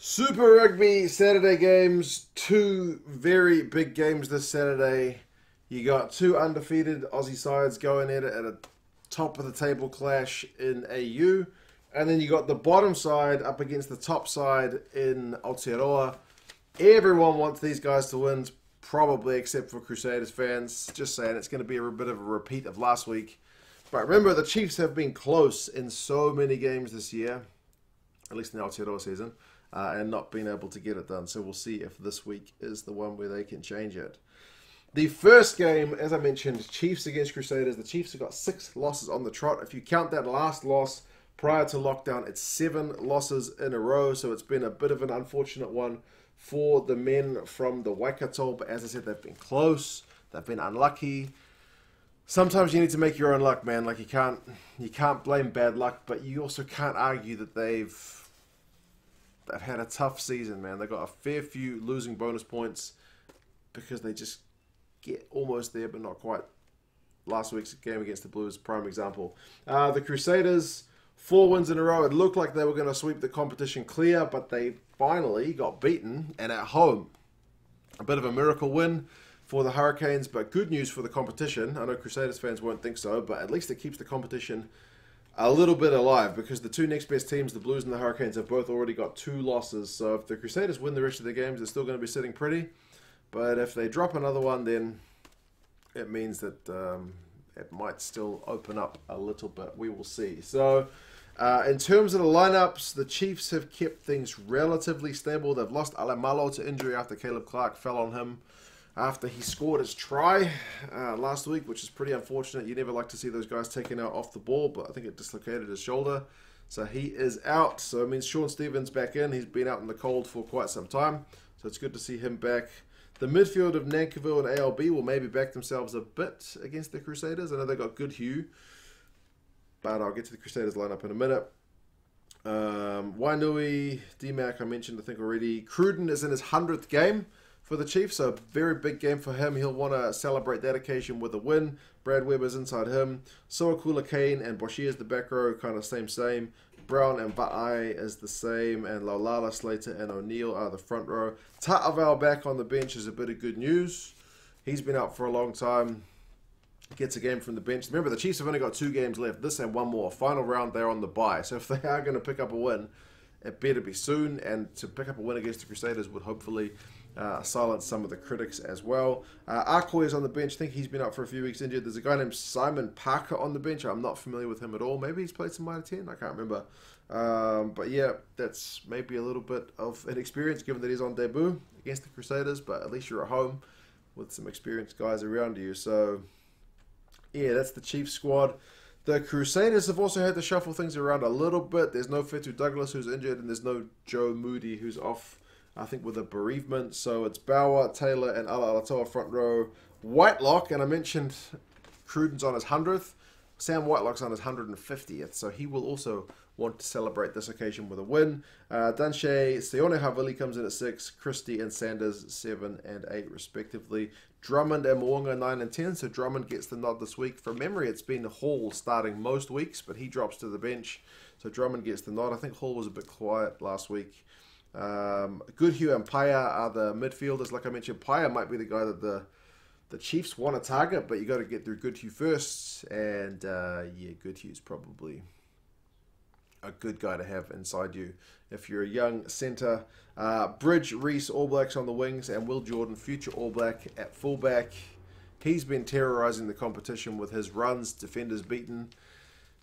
Super Rugby Saturday games. Two very big games this Saturday. You got two undefeated Aussie sides going at it at a top of the table clash in AU. And then you got the bottom side up against the top side in Aotearoa. Everyone wants these guys to win, probably except for Crusaders fans. Just saying, it's going to be a bit of a repeat of last week. But remember, the Chiefs have been close in so many games this year, at least in the Aotearoa season, and not been able to get it done. So we'll see if this week is the one where they can change it. The first game, as I mentioned, Chiefs against Crusaders. The Chiefs have got 6 losses on the trot. If you count that last loss prior to lockdown, it's 7 losses in a row. So it's been a bit of an unfortunate one for the men from the Waikato. But as I said, they've been close. They've been unlucky. Sometimes you need to make your own luck, man. Like you can't blame bad luck, but you also can't argue that they've had a tough season, man. They've got a fair few losing bonus points because they just get almost there, but not quite. Last week's game against the Blues, prime example. The Crusaders, 4 wins in a row. It looked like they were going to sweep the competition clear, but they finally got beaten, and at home. A bit of a miracle win for the Hurricanes, but good news for the competition. I know Crusaders fans won't think so, but at least it keeps the competition a little bit alive because the two next best teams, the Blues and the Hurricanes, have both already got 2 losses. So if the Crusaders win the rest of their games, they're still going to be sitting pretty. But if they drop another one, then it means that it might still open up a little bit. We will see. So in terms of the lineups, the Chiefs have kept things relatively stable. They've lost Alamalo to injury after Caleb Clark fell on him after he scored his try last week, which is pretty unfortunate. You never like to see those guys taken out off the ball, but I think it dislocated his shoulder. So he is out. So it means Sean Stevens back in. He's been out in the cold for quite some time. So it's good to see him back. The midfield of Nankiville and ALB will maybe back themselves a bit against the Crusaders. I know they got good hue, but I'll get to the Crusaders lineup in a minute. Wainui, DMAC I mentioned I think already. Cruden is in his 100th game for the Chiefs, so a very big game for him. He'll want to celebrate that occasion with a win. Brad Weber's inside him. Soakula Kane and Boshier's the back row, kind of same. Brown and Va'ai is the same, and Laulala, Slater, and O'Neill are the front row. Ta'aval back on the bench is a bit of good news. He's been out for a long time. Gets a game from the bench. Remember, the Chiefs have only got 2 games left. This and one more. Final round, they're on the bye. So if they are going to pick up a win, it better be soon. And to pick up a win against the Crusaders would hopefully silence some of the critics as well. Arcoy is on the bench. I think he's been out for a few weeks injured. There's a guy named Simon Parker on the bench. I'm not familiar with him at all. Maybe he's played some Mitre 10. I can't remember. But yeah, that's maybe a little bit of an experience given that he's on debut against the Crusaders. But at least you're at home with some experienced guys around you. So yeah, that's the Chiefs squad. The Crusaders have also had to shuffle things around a little bit. There's no Fetu Douglas who's injured, and there's no Joe Moody who's off, I think, with a bereavement. So it's Bauer, Taylor, and Ala Alatoa front row. Whitelock, and I mentioned Cruden's on his 100th. Sam Whitelock's on his 150th, so he will also want to celebrate this occasion with a win. Danshe, Sione Havili comes in at 6, Christie and Sanders 7 and 8 respectively. Drummond and Mwonga 9 and 10, so Drummond gets the nod this week. From memory, it's been Hall starting most weeks, but he drops to the bench, so Drummond gets the nod. I think Hall was a bit quiet last week. Goodhue and Paya are the midfielders. Like I mentioned, Paya might be the guy that the Chiefs want to target, but you got to get through Goodhue first, and yeah, Goodhue's probably a good guy to have inside you if you're a young centre. Bridge, Reese, All Blacks on the wings, and Will Jordan, future All Black, at fullback. He's been terrorising the competition with his runs, defenders beaten.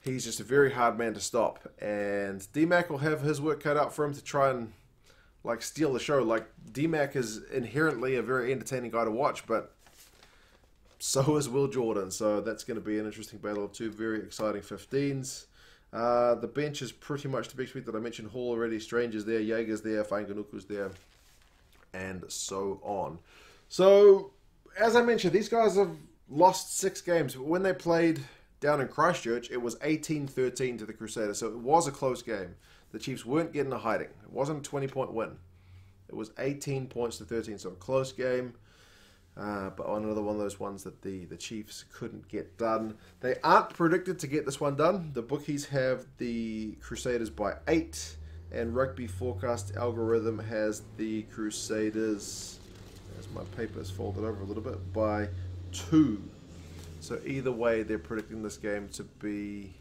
He's just a very hard man to stop, and DMAC will have his work cut out for him to try and like steal the show. Like DMAC is inherently a very entertaining guy to watch, but so is Will Jordan, so that's going to be an interesting battle of 2 very exciting 15s. The bench is pretty much the big suite that I mentioned. Hall already, Stranger's there, Jaeger's there, Fainganuku's there, and so on. So, as I mentioned, these guys have lost 6 games. When they played down in Christchurch, it was 18-13 to the Crusaders, so it was a close game. The Chiefs weren't getting a hiding. It wasn't a 20-point win. It was 18 points to 13, so a close game. But on another one of those ones that the Chiefs couldn't get done. They aren't predicted to get this one done. The bookies have the Crusaders by 8 and Rugby Forecast algorithm has the Crusaders, as my paper's folded over a little bit, by 2. So either way, they're predicting this game to be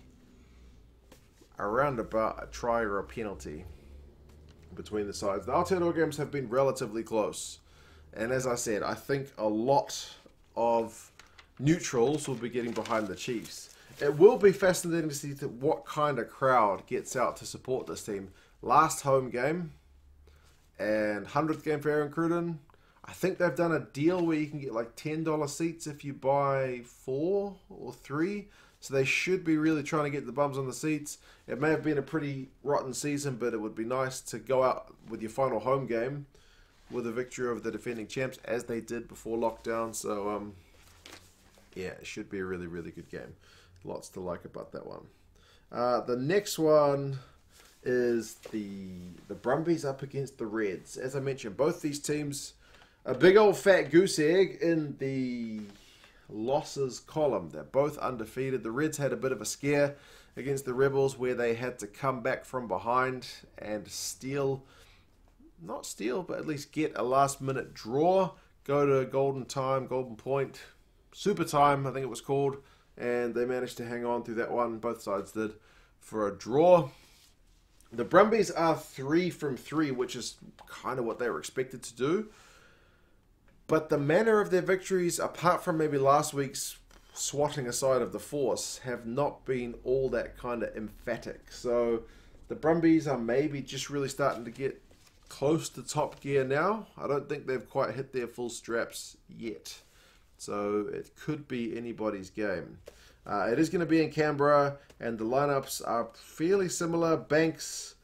around about a try or a penalty between the sides. The Aotearoa games have been relatively close. And as I said, I think a lot of neutrals will be getting behind the Chiefs. It will be fascinating to see what kind of crowd gets out to support this team. Last home game and 100th game for Aaron Cruden. I think they've done a deal where you can get like $10 seats if you buy 4 or 3. So they should be really trying to get the bums on the seats. It may have been a pretty rotten season, but it would be nice to go out with your final home game with a victory over the defending champs, as they did before lockdown. So, yeah, it should be a really, really good game. Lots to like about that one. The next one is the Brumbies up against the Reds. As I mentioned, both these teams, a big old fat goose egg in the losses column. They're both undefeated. The Reds had a bit of a scare against the Rebels where they had to come back from behind and not steal, but at least get a last minute draw, go to golden point, super time I think it was called, and they managed to hang on through that one. Both sides did, for a draw. The Brumbies are 3 from 3, which is kind of what they were expected to do. But the manner of their victories, apart from maybe last week's swatting aside of the force, have not been all that kind of emphatic. So the Brumbies are maybe just really starting to get close to top gear now. I don't think they've quite hit their full straps yet. So it could be anybody's game. It is going to be in Canberra, and the lineups are fairly similar. Banks,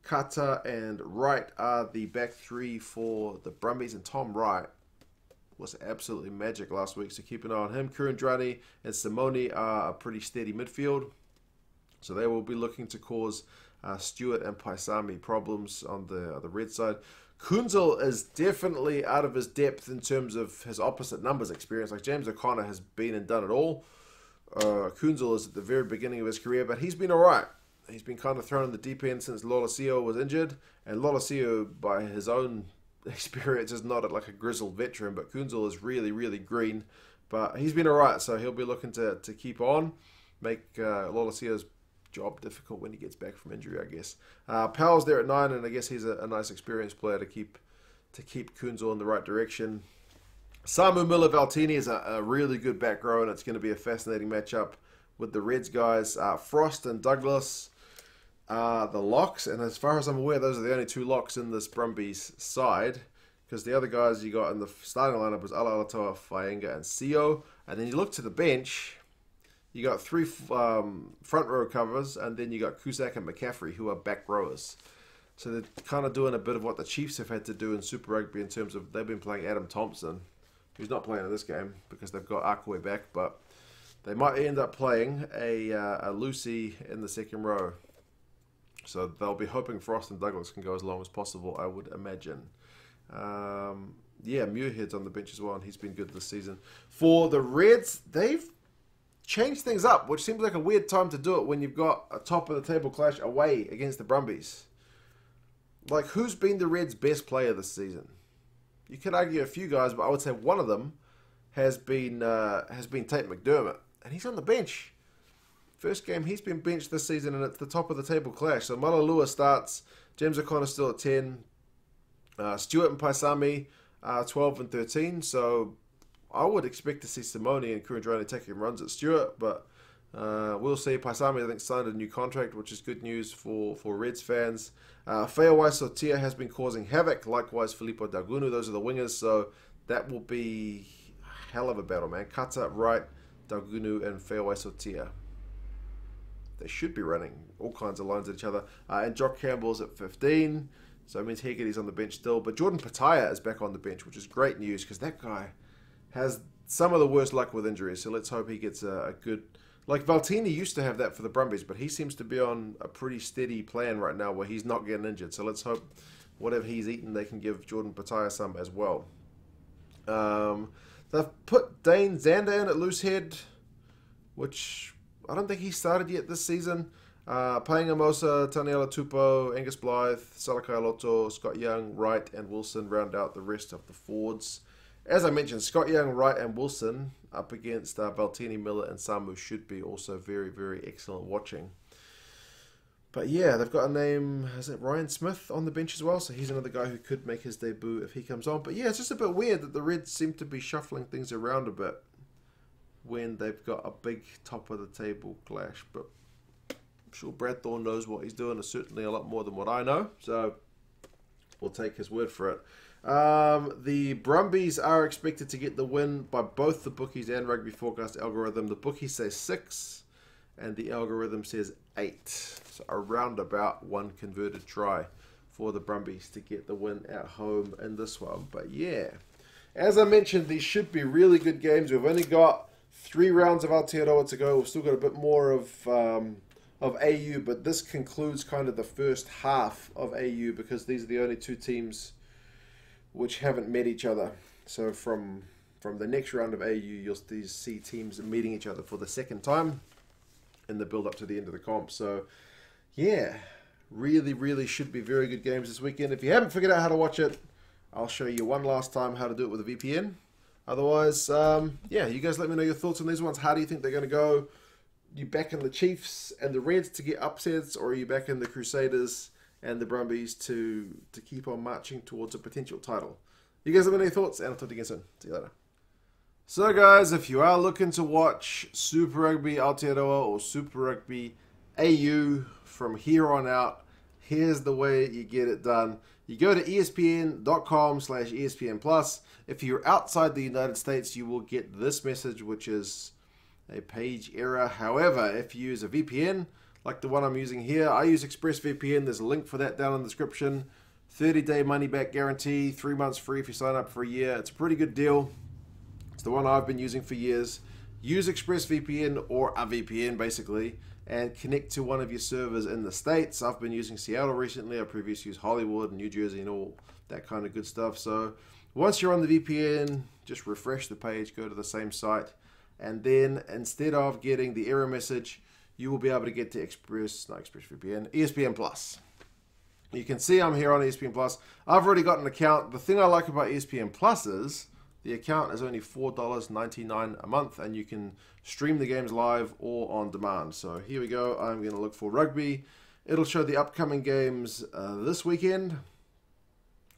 Kata, and Wright are the back 3 for the Brumbies, and Tom Wright was absolutely magic last week, so keep an eye on him. Kurandrani and Simone are a pretty steady midfield, so they will be looking to cause Stewart and Paisami problems on the red side. Kunzel is definitely out of his depth in terms of his opposite numbers experience. Like James O'Connor has been and done it all. Kunzel is at the very beginning of his career, but he's been alright. He's been kind of thrown in the deep end since Lolosio was injured, and Lolosio, by his own experience, is not like a grizzled veteran, but Kunzel is really, really green. But he's been alright, so he'll be looking to keep on, make Lolosio's job difficult when he gets back from injury, I guess. Powell's there at 9, and I guess he's a nice experienced player to keep Kunzel in the right direction. Samu Miller-Valtini is a really good back row, and it's going to be a fascinating matchup with the Reds guys. Frost and Douglas are the locks, and as far as I'm aware, those are the only 2 locks in this Brumbies side, because the other guys you got in the starting lineup was Alaalatoa, Faenga, and Sio. And then you look to the bench, you got 3 front row covers, and then you got Cusack and McCaffrey, who are back rowers. So they're kind of doing a bit of what the Chiefs have had to do in Super Rugby in terms of they've been playing Adam Thompson, who's not playing in this game because they've got Akwe back, but they might end up playing a Lucy in the second row. So they'll be hoping Frost and Douglas can go as long as possible, I would imagine. Yeah, Muirhead's on the bench as well, and he's been good this season. For the Reds, they've changed things up, which seems like a weird time to do it when you've got a top-of-the-table clash away against the Brumbies. Like, who's been the Reds' best player this season? You could argue a few guys, but I would say one of them has been Tate McDermott, and he's on the bench. First game, he's been benched this season, and it's the top-of-the-table clash. So Malalua starts, James O'Connor still at 10, Stewart and Paisami 12 and 13, so I would expect to see Simone and Kurandrani taking runs at Stewart, but we'll see. Paisami, I think, signed a new contract, which is good news for Reds fans. Feawai Sotia has been causing havoc, likewise Filippo Daugunu. Those are the wingers, so that will be a hell of a battle, man. Kata, Wright, Daugunu, and Feawai Sotia. They should be running all kinds of lines at each other. And Jock Campbell's at 15, so it means Hegarty's on the bench still. But Jordan Pataya is back on the bench, which is great news, because that guy has some of the worst luck with injuries, so let's hope he gets a good... Like, Valtini used to have that for the Brumbies, but he seems to be on a pretty steady plan right now where he's not getting injured. So let's hope whatever he's eaten, they can give Jordan Pataya some as well. They've put Dane Zander in at loose head, which I don't think he started yet this season. Paengamosa, Taniela Tupou, Angus Blythe, Salakai Loto, Scott Young, Wright, and Wilson round out the rest of the forwards. As I mentioned, Scott Young, Wright, and Wilson up against Baltini, Miller, and Samu should be also very, very excellent watching. But yeah, they've got a name, is it Ryan Smith on the bench as well? So he's another guy who could make his debut if he comes on. But yeah, it's just a bit weird that the Reds seem to be shuffling things around a bit when they've got a big top of the table clash. But I'm sure Brad Thorne knows what he's doing. It's certainly a lot more than what I know. So we'll take his word for it. The Brumbies are expected to get the win by both the bookies and Rugby Forecast algorithm. The bookies say 6 and the algorithm says 8. So around about 1 converted try for the Brumbies to get the win at home in this one. But yeah, as I mentioned, these should be really good games. We've only got 3 rounds of Aotearoa to go. We've still got a bit more of AU, but this concludes kind of the first half of AU because these are the only 2 teams which haven't met each other. So from the next round of AU, you'll see teams meeting each other for the second time in the build up to the end of the comp. So yeah, really should be very good games this weekend. If you haven't figured out how to watch it, I'll show you one last time how to do it with a VPN. Otherwise, yeah, you guys let me know your thoughts on these ones. How do you think they're going to go? You back in the Chiefs and the Reds to get upsets, or are you back in the Crusaders and the Brumbies to keep on marching towards a potential title? You guys let me know your thoughts, and I'll talk to you again soon. See you later. So guys, if you are looking to watch Super Rugby Aotearoa or Super Rugby AU from here on out, here's the way you get it done. You go to espn.com/ESPN+. If you're outside the United States, you will get this message, which is a page error. However, if you use a VPN, like the one I'm using here, I use ExpressVPN. There's a link for that down in the description. 30-day money-back guarantee, 3 months free if you sign up for a year. It's a pretty good deal. It's the one I've been using for years. Use ExpressVPN or a VPN, basically, and connect to one of your servers in the States. I've been using Seattle recently. I previously used Hollywood and New Jersey and all that kind of good stuff. So once you're on the VPN, just refresh the page, go to the same site, and then instead of getting the error message, you will be able to get to ESPN+. You can see I'm here on ESPN+. I've already got an account. The thing I like about ESPN+ is the account is only $4.99 a month, and you can stream the games live or on demand. So here we go. I'm going to look for rugby. It'll show the upcoming games this weekend.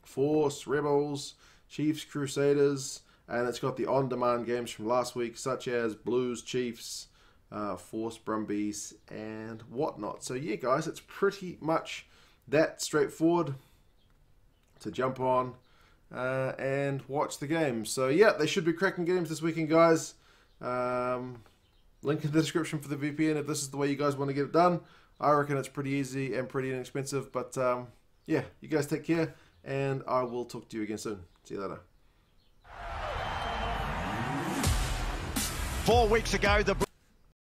Force, Rebels, Chiefs, Crusaders, and it's got the on-demand games from last week, such as Blues, Chiefs, Force, Brumbies, and whatnot. So yeah, guys, it's pretty much that straightforward to jump on and watch the games. So yeah, they should be cracking games this weekend, guys. Link in the description for the VPN if this is the way you guys want to get it done. I reckon it's pretty easy and pretty inexpensive. But yeah, you guys take care, and I will talk to you again soon. See you later. 4 weeks ago, the